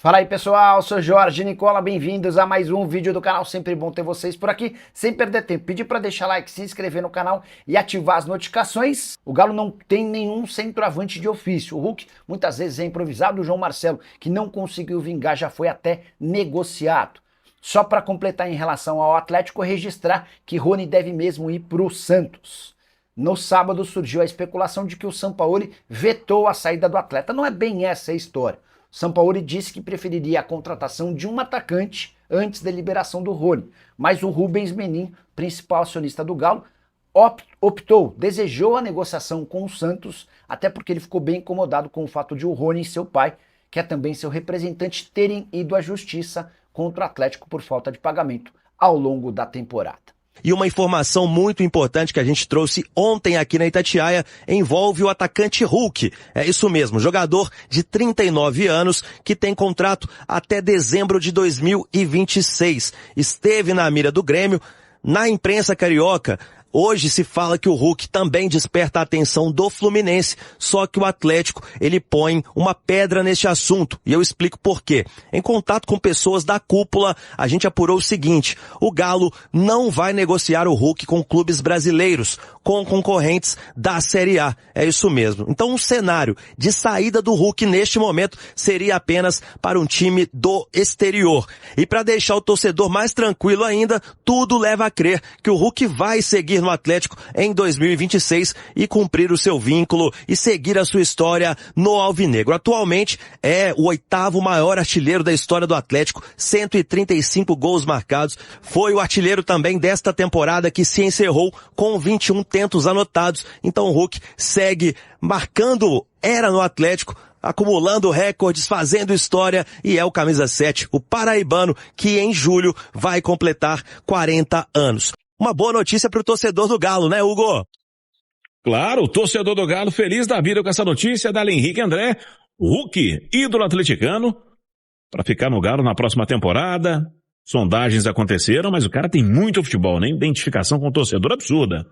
Fala aí pessoal, sou Jorge Nicola, bem-vindos a mais um vídeo do canal, sempre bom ter vocês por aqui, sem perder tempo, pedir para deixar like, se inscrever no canal e ativar as notificações. O Galo não tem nenhum centroavante de ofício, o Hulk muitas vezes é improvisado, o João Marcelo, que não conseguiu vingar, já foi até negociado. Só para completar em relação ao Atlético, registrar que Rony deve mesmo ir para o Santos. No sábado surgiu a especulação de que o Sampaoli vetou a saída do atleta, não é bem essa a história. Sampaoli disse que preferiria a contratação de um atacante antes da liberação do Rony, mas o Rubens Menin, principal acionista do Galo, desejou a negociação com o Santos, até porque ele ficou bem incomodado com o fato de o Rony e seu pai, que é também seu representante, terem ido à justiça contra o Atlético por falta de pagamento ao longo da temporada. E uma informação muito importante que a gente trouxe ontem aqui na Itatiaia envolve o atacante Hulk. É isso mesmo, jogador de 39 anos que tem contrato até dezembro de 2026. Esteve na mira do Grêmio. Na imprensa carioca, hoje se fala que o Hulk também desperta a atenção do Fluminense, só que o Atlético, ele põe uma pedra neste assunto, e eu explico por quê. Em contato com pessoas da cúpula, a gente apurou o seguinte: o Galo não vai negociar o Hulk com clubes brasileiros, com concorrentes da Série A. É isso mesmo. Então um cenário de saída do Hulk neste momento seria apenas para um time do exterior. E para deixar o torcedor mais tranquilo ainda, tudo leva a crer que o Hulk vai seguir no Atlético em 2026 e cumprir o seu vínculo e seguir a sua história no Alvinegro. Atualmente é o 8º maior artilheiro da história do Atlético, 135 gols marcados. Foi o artilheiro também desta temporada que se encerrou com 21 tentos anotados. Então o Hulk segue marcando era no Atlético, acumulando recordes, fazendo história, e é o camisa 7, o paraibano, que em julho vai completar 40 anos. Uma boa notícia para o torcedor do Galo, né, Hugo? Claro, o torcedor do Galo feliz da vida com essa notícia da Henrique André, Hulk, ídolo atleticano, para ficar no Galo na próxima temporada. Sondagens aconteceram, mas o cara tem muito futebol, né? Identificação com o torcedor absurda.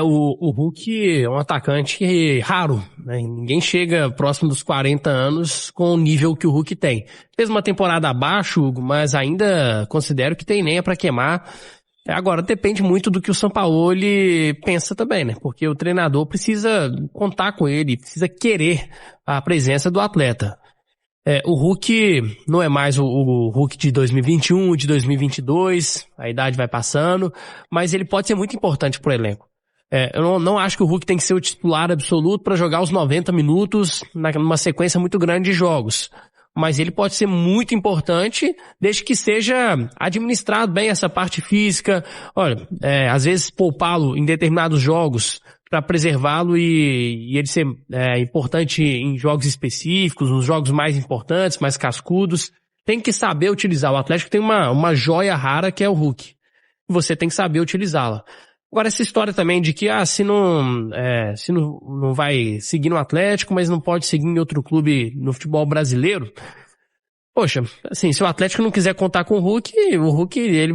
O Hulk é um atacante raro, né? Ninguém chega próximo dos 40 anos com o nível que o Hulk tem. Fez uma temporada abaixo, Hugo, mas ainda considero que tem lenha para queimar. Agora, depende muito do que o Sampaoli pensa também, né? Porque o treinador precisa contar com ele, precisa querer a presença do atleta. O Hulk não é mais o Hulk de 2021, de 2022, a idade vai passando, mas ele pode ser muito importante pro elenco. Eu não acho que o Hulk tem que ser o titular absoluto para jogar os 90 minutos numa sequência muito grande de jogos. Mas ele pode ser muito importante desde que seja administrado bem essa parte física. Olha, às vezes poupá-lo em determinados jogos para preservá-lo e ele ser importante em jogos específicos, nos jogos mais importantes, mais cascudos. Tem que saber utilizar. O Atlético tem uma joia rara que é o Hulk. Você tem que saber utilizá-la. Agora, essa história também de que, se não vai seguir no Atlético, mas não pode seguir em outro clube no futebol brasileiro. Poxa, assim, se o Atlético não quiser contar com o Hulk, ele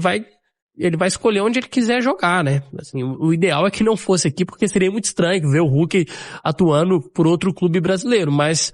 vai escolher onde ele quiser jogar, né? Assim, o ideal é que não fosse aqui, porque seria muito estranho ver o Hulk atuando por outro clube brasileiro, mas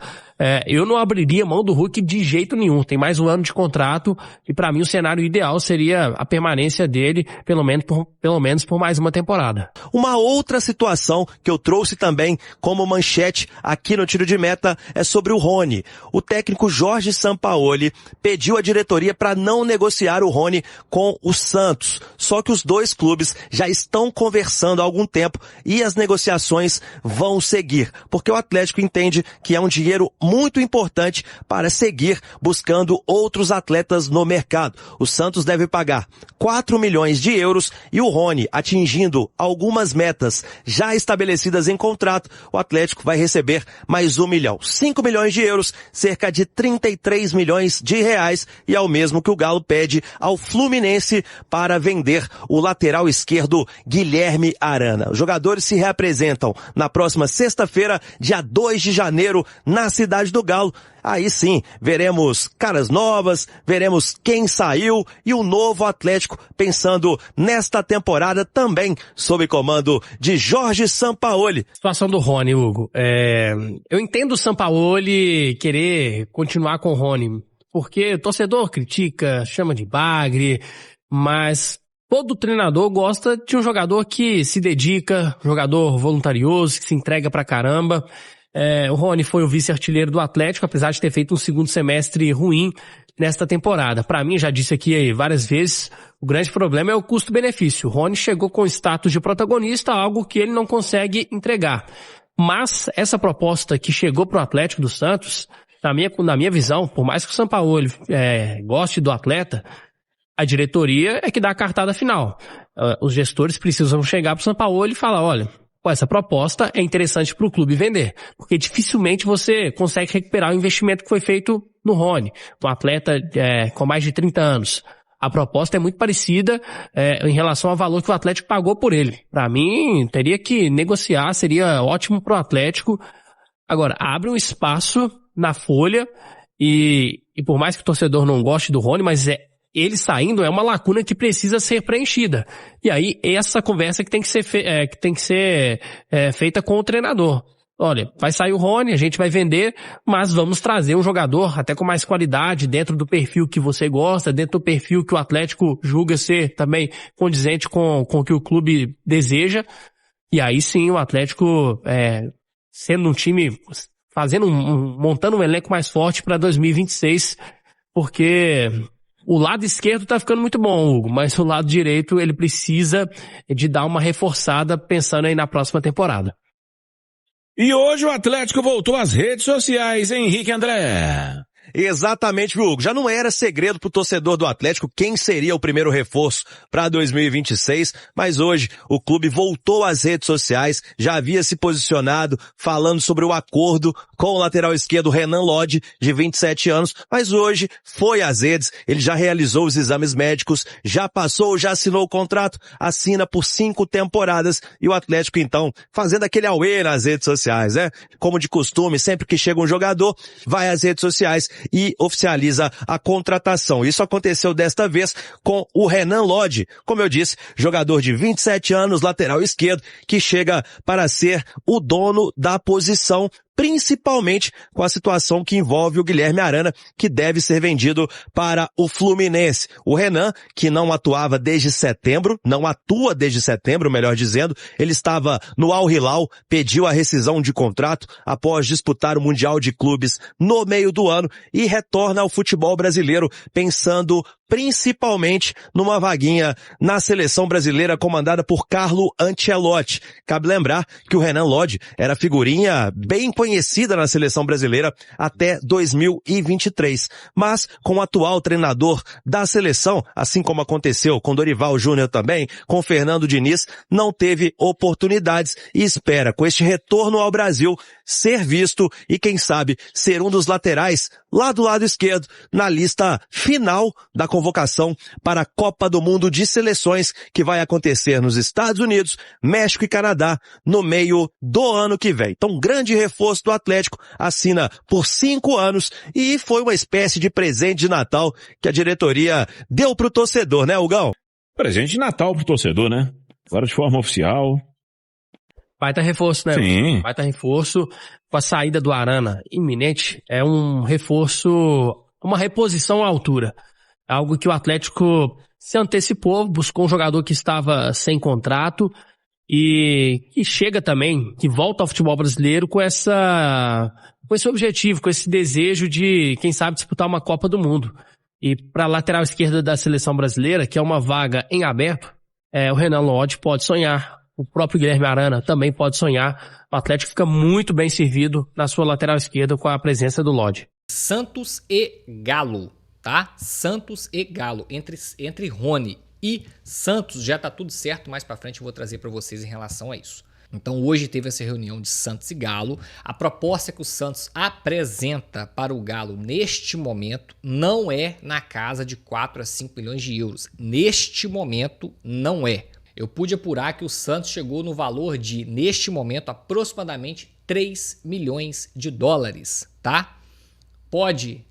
eu não abriria mão do Hulk de jeito nenhum. Tem mais um ano de contrato e para mim o cenário ideal seria a permanência dele, pelo menos por mais uma temporada. Uma outra situação que eu trouxe também como manchete aqui no Tiro de Meta é sobre o Rony. O técnico Jorge Sampaoli pediu à diretoria para não negociar o Rony com o Santos. Só que os dois clubes já estão conversando há algum tempo e as negociações vão seguir, porque o Atlético entende que é um dinheiro muito importante para seguir buscando outros atletas no mercado. O Santos deve pagar 4 milhões de euros e o Rony, atingindo algumas metas já estabelecidas em contrato, o Atlético vai receber mais 1 milhão. 5 milhões de euros, cerca de 33 milhões de reais, e é o mesmo que o Galo pede ao Fluminense para vender o lateral esquerdo Guilherme Arana. Os jogadores se reapresentam na próxima sexta-feira, dia 2 de janeiro, na cidade do Galo. Aí sim, veremos caras novas, veremos quem saiu e o novo Atlético pensando nesta temporada também sob comando de Jorge Sampaoli. Situação do Rony, Hugo. Eu entendo o Sampaoli querer continuar com o Rony, Porque o torcedor critica, chama de bagre, mas todo treinador gosta de um jogador que se dedica, um jogador voluntarioso, que se entrega pra caramba. O Rony foi o vice-artilheiro do Atlético, apesar de ter feito um segundo semestre ruim nesta temporada. Pra mim, já disse aqui várias vezes, o grande problema é o custo-benefício. O Rony chegou com status de protagonista, algo que ele não consegue entregar. Mas essa proposta que chegou pro Atlético do Santos, na minha visão, por mais que o Sampaoli goste do atleta, a diretoria é que dá a cartada final. Os gestores precisam chegar pro Sampaoli e falar, olha, essa proposta é interessante para o clube vender, porque dificilmente você consegue recuperar o investimento que foi feito no Rony, um atleta com mais de 30 anos. A proposta é muito parecida em relação ao valor que o Atlético pagou por ele. Para mim, teria que negociar, seria ótimo para o Atlético. Agora, abre um espaço na folha e por mais que o torcedor não goste do Rony, mas ele saindo é uma lacuna que precisa ser preenchida. E aí, essa conversa que tem que ser feita com o treinador. Olha, vai sair o Rony, a gente vai vender, mas vamos trazer um jogador até com mais qualidade, dentro do perfil que você gosta, dentro do perfil que o Atlético julga ser também condizente com o que o clube deseja. E aí sim, o Atlético, sendo um time, montando um elenco mais forte para 2026, porque o lado esquerdo tá ficando muito bom, Hugo, mas o lado direito ele precisa de dar uma reforçada pensando aí na próxima temporada. E hoje o Atlético voltou às redes sociais, Henrique André. Exatamente, Hugo. Já não era segredo pro torcedor do Atlético quem seria o primeiro reforço para 2026, mas hoje o clube voltou às redes sociais, já havia se posicionado falando sobre o acordo com o lateral esquerdo Renan Lodge, de 27 anos, mas hoje foi às redes, ele já realizou os exames médicos, já assinou o contrato, assina por 5 temporadas e o Atlético então fazendo aquele auê nas redes sociais, né? Como de costume, sempre que chega um jogador, vai às redes sociais e oficializa a contratação. Isso aconteceu desta vez com o Renan Lodge, como eu disse, jogador de 27 anos, lateral esquerdo, que chega para ser o dono da posição, principalmente com a situação que envolve o Guilherme Arana, que deve ser vendido para o Fluminense. O Renan, que não atua desde setembro, melhor dizendo, ele estava no Al Hilal, pediu a rescisão de contrato após disputar o Mundial de Clubes no meio do ano e retorna ao futebol brasileiro pensando principalmente numa vaguinha na seleção brasileira comandada por Carlo Ancelotti. Cabe lembrar que o Renan Lodge era figurinha bem conhecida na seleção brasileira até 2023. Mas com o atual treinador da seleção, assim como aconteceu com Dorival Júnior também, com Fernando Diniz, não teve oportunidades e espera, com este retorno ao Brasil, ser visto e quem sabe ser um dos laterais lá do lado esquerdo na lista final da convocação para a Copa do Mundo de Seleções que vai acontecer nos Estados Unidos, México e Canadá no meio do ano que vem. Então, grande reforço do Atlético, assina por 5 anos e foi uma espécie de presente de Natal que a diretoria deu pro torcedor, né, Hugão? Presente de Natal pro torcedor, né? Agora de forma oficial. Baita reforço, né? Sim. Baita reforço com a saída do Arana iminente. É um reforço, uma reposição à altura. Algo que o Atlético se antecipou, buscou um jogador que estava sem contrato e que chega também, que volta ao futebol brasileiro com esse objetivo, com esse desejo de, quem sabe, disputar uma Copa do Mundo. E para a lateral esquerda da seleção brasileira, que é uma vaga em aberto, o Renan Lodge pode sonhar. O próprio Guilherme Arana também pode sonhar. O Atlético fica muito bem servido na sua lateral esquerda com a presença do Lodge. Santos e Galo, tá? Santos e Galo. Entre Rony e Santos já tá tudo certo. Mais pra frente eu vou trazer para vocês em relação a isso. Então hoje teve essa reunião de Santos e Galo. A proposta que o Santos apresenta para o Galo neste momento não é na casa de 4 a 5 milhões de euros. Neste momento não é. Eu pude apurar que o Santos chegou no valor de, neste momento, aproximadamente 3 milhões de dólares, tá? Pode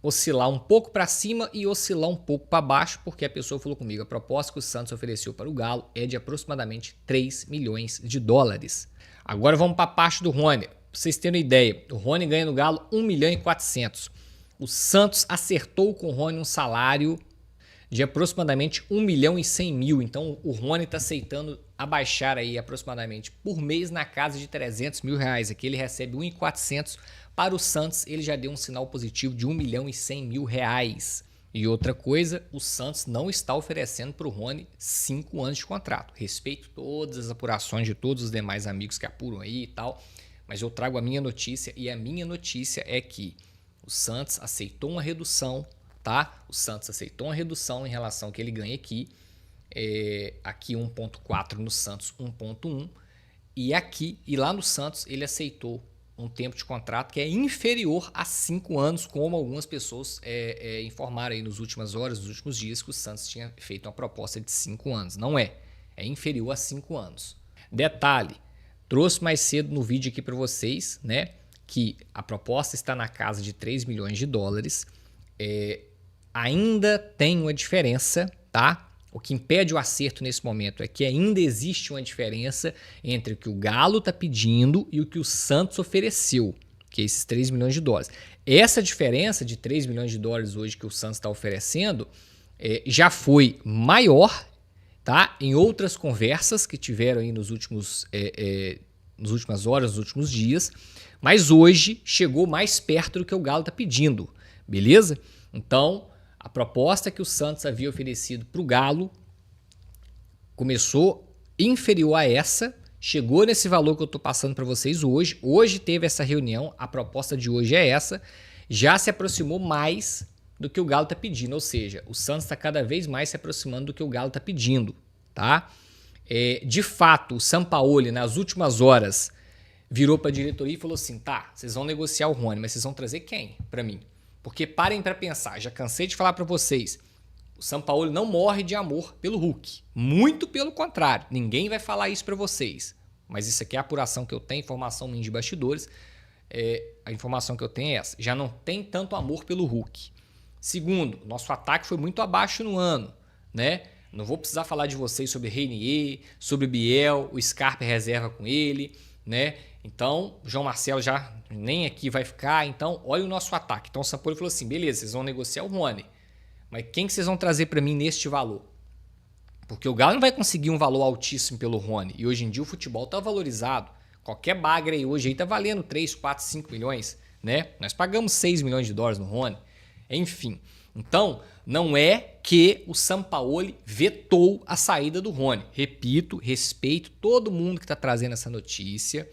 oscilar um pouco para cima e oscilar um pouco para baixo, porque a pessoa falou comigo, a proposta que o Santos ofereceu para o Galo é de aproximadamente 3 milhões de dólares. Agora vamos para a parte do Rony. Pra vocês terem uma ideia, o Rony ganha no Galo 1 milhão e 400. O Santos acertou com o Rony um salário de aproximadamente 1.100.000. Então o Rony está aceitando abaixar aí aproximadamente por mês na casa de 300 mil reais. Aqui ele recebe 1.400. Para o Santos ele já deu um sinal positivo de 1.100.000 reais. E outra coisa, o Santos não está oferecendo para o Rony 5 anos de contrato. Respeito todas as apurações de todos os demais amigos que apuram aí e tal, mas eu trago a minha notícia e a minha notícia é que o Santos aceitou uma redução, tá? O Santos aceitou uma redução em relação ao que ele ganha aqui. Aqui 1.4 no Santos, 1.1. E lá no Santos ele aceitou um tempo de contrato que é inferior a 5 anos, como algumas pessoas informaram aí nas últimas horas, nos últimos dias, que o Santos tinha feito uma proposta de 5 anos. Não é inferior a 5 anos. Detalhe, trouxe mais cedo no vídeo aqui para vocês, né, que a proposta está na casa de 3 milhões de dólares. Ainda tem uma diferença, tá? O que impede o acerto nesse momento é que ainda existe uma diferença entre o que o Galo está pedindo e o que o Santos ofereceu, que é esses 3 milhões de dólares. Essa diferença de 3 milhões de dólares hoje que o Santos está oferecendo já foi maior, tá? Em outras conversas que tiveram aí nas últimas horas, nos últimos dias, mas hoje chegou mais perto do que o Galo está pedindo, beleza? Então, a proposta que o Santos havia oferecido para o Galo começou inferior a essa, chegou nesse valor que eu estou passando para vocês hoje. Hoje teve essa reunião, a proposta de hoje é essa, já se aproximou mais do que o Galo está pedindo, ou seja, o Santos está cada vez mais se aproximando do que o Galo está pedindo, tá? De fato, o Sampaoli, nas últimas horas, virou para a diretoria e falou assim, tá, vocês vão negociar o Rony, mas vocês vão trazer quem para mim? Porque parem para pensar, já cansei de falar para vocês, o Sampaoli não morre de amor pelo Hulk. Muito pelo contrário, ninguém vai falar isso para vocês. Mas isso aqui é a apuração que eu tenho, informação minha de bastidores. A informação que eu tenho é essa. Já não tem tanto amor pelo Hulk. Segundo, nosso ataque foi muito abaixo no ano, né? Não vou precisar falar de vocês sobre Reinier, sobre Biel, o Scarpa reserva com ele, né? Então, o João Marcelo já nem aqui vai ficar. Então, olha o nosso ataque. Então, o Sampaoli falou assim, beleza, vocês vão negociar o Rony. Mas quem que vocês vão trazer para mim neste valor? Porque o Galo não vai conseguir um valor altíssimo pelo Rony. E hoje em dia o futebol está valorizado. Qualquer bagre aí hoje está valendo 3, 4, 5 milhões. Né? Nós pagamos 6 milhões de dólares no Rony. Enfim. Então, não é que o Sampaoli vetou a saída do Rony. Repito, respeito todo mundo que está trazendo essa notícia.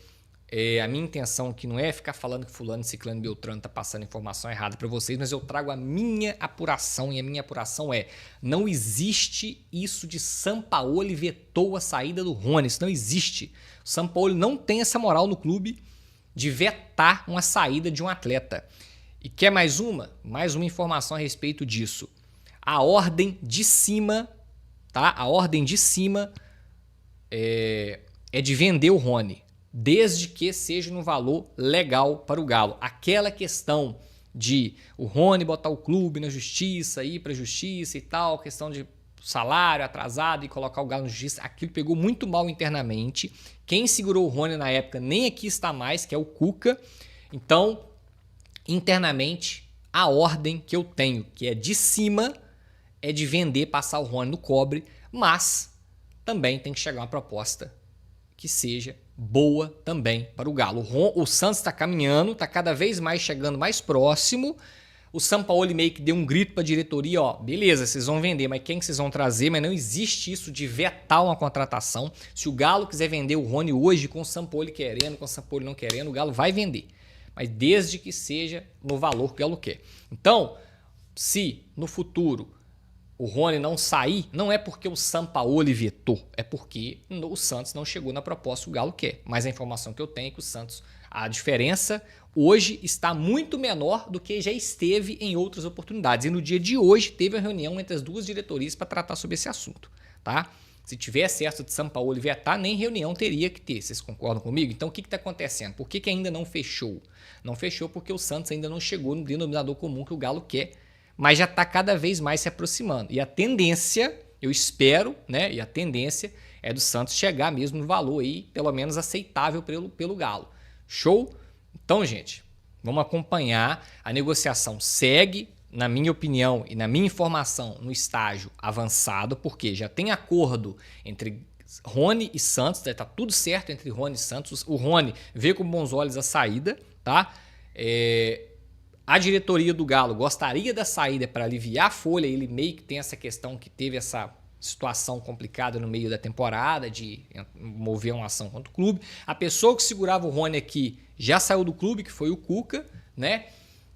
A minha intenção aqui não é ficar falando que fulano, ciclano e beltrano está passando informação errada para vocês, mas eu trago a minha apuração e a minha apuração não existe isso de Sampaoli vetou a saída do Rony, isso não existe. O Sampaoli não tem essa moral no clube de vetar uma saída de um atleta. E quer mais uma? Mais uma informação a respeito disso. A ordem de cima, tá? A ordem de cima é de vender o Rony. Desde que seja no valor legal para o Galo. Aquela questão de o Rony botar o clube na justiça, ir para a justiça e tal, questão de salário atrasado e colocar o Galo na justiça, aquilo pegou muito mal internamente. Quem segurou o Rony na época nem aqui está mais, que é o Cuca. Então, internamente, a ordem que eu tenho, que é de cima, é de vender, passar o Rony no cobre, mas também tem que chegar uma proposta que seja boa também para o Galo. O Santos está caminhando, está cada vez mais chegando mais próximo. O Sampaoli meio que deu um grito para a diretoria, ó, beleza, vocês vão vender, mas quem que vocês vão trazer? Mas não existe isso de vetar uma contratação. Se o Galo quiser vender o Rony hoje, com o Sampaoli querendo, com o Sampaoli não querendo, o Galo vai vender. Mas desde que seja no valor que o Galo quer. Então, se no futuro o Rony não sair, não é porque o Sampaoli vetou, é porque o Santos não chegou na proposta que o Galo quer. Mas a informação que eu tenho é que o Santos, a diferença hoje está muito menor do que já esteve em outras oportunidades. E no dia de hoje teve a reunião entre as duas diretorias para tratar sobre esse assunto, tá? Se tiver certo de Sampaoli vetar, nem reunião teria que ter. Vocês concordam comigo? Então o que está acontecendo? Por que ainda não fechou? Não fechou porque o Santos ainda não chegou no denominador comum que o Galo quer, mas já está cada vez mais se aproximando. E a tendência, eu espero, né? E a tendência é do Santos chegar mesmo no valor aí, pelo menos aceitável pelo Galo. Show? Então, gente, Vamos acompanhar. A negociação segue, na minha opinião e na minha informação, no estágio avançado, porque já tem acordo entre Rony e Santos, tá tudo certo entre Rony e Santos. O Rony vê com bons olhos a saída, tá? A diretoria do Galo gostaria da saída para aliviar a folha. Ele meio que tem essa questão que teve essa situação complicada no meio da temporada de mover uma ação contra o clube. A pessoa que segurava o Rony aqui já saiu do clube, que foi o Cuca, né?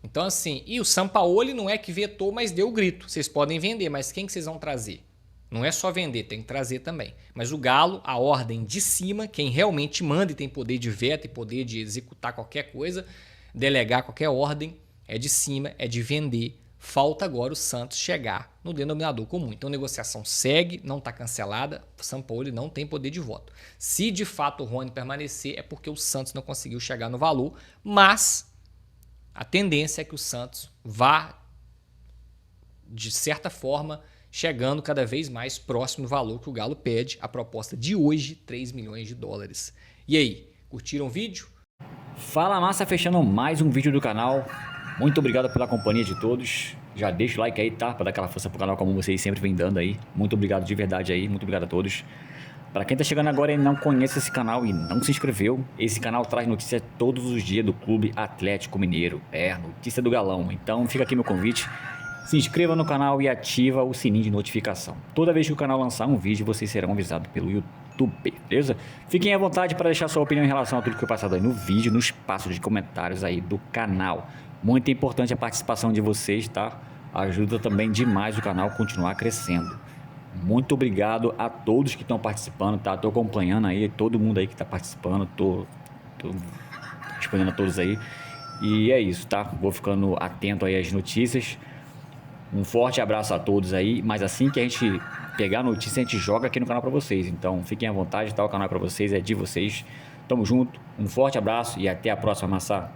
Então assim, e o Sampaoli não é que vetou, mas deu o grito. Vocês podem vender, mas quem que vocês vão trazer? Não é só vender, tem que trazer também. Mas o Galo, a ordem de cima, quem realmente manda e tem poder de veto e poder de executar qualquer coisa, delegar qualquer ordem, é de cima, é de vender. Falta agora o Santos chegar no denominador comum. Então a negociação segue, não está cancelada, o Sampaoli não tem poder de voto. Se de fato o Rony permanecer, é porque o Santos não conseguiu chegar no valor, mas a tendência é que o Santos vá, de certa forma, chegando cada vez mais próximo do valor que o Galo pede. A proposta de hoje, 3 milhões de dólares. E aí, curtiram o vídeo? Fala Massa, fechando mais um vídeo do canal. Muito obrigado pela companhia de todos. Já deixa o like aí, tá? Pra dar aquela força pro canal como vocês sempre vêm dando aí. Muito obrigado de verdade aí, muito obrigado a todos. Pra quem tá chegando agora e não conhece esse canal e não se inscreveu, esse canal traz notícias todos os dias do Clube Atlético Mineiro. Notícia do Galão. Então fica aqui meu convite. Se inscreva no canal e ativa o sininho de notificação. Toda vez que o canal lançar um vídeo, vocês serão avisados pelo YouTube, beleza? Fiquem à vontade para deixar sua opinião em relação a tudo que foi passado aí no vídeo, no espaço de comentários aí do canal. Muito importante a participação de vocês, tá? Ajuda também demais o canal a continuar crescendo. Muito obrigado a todos que estão participando, tá? Tô acompanhando aí, todo mundo aí que tá participando, tô respondendo a todos aí. E é isso, tá? Vou ficando atento aí às notícias. Um forte abraço a todos aí, mas assim que a gente pegar a notícia, a gente joga aqui no canal para vocês. Então fiquem à vontade, tá? O canal é para vocês, é de vocês. Tamo junto, um forte abraço e até a próxima, Massa.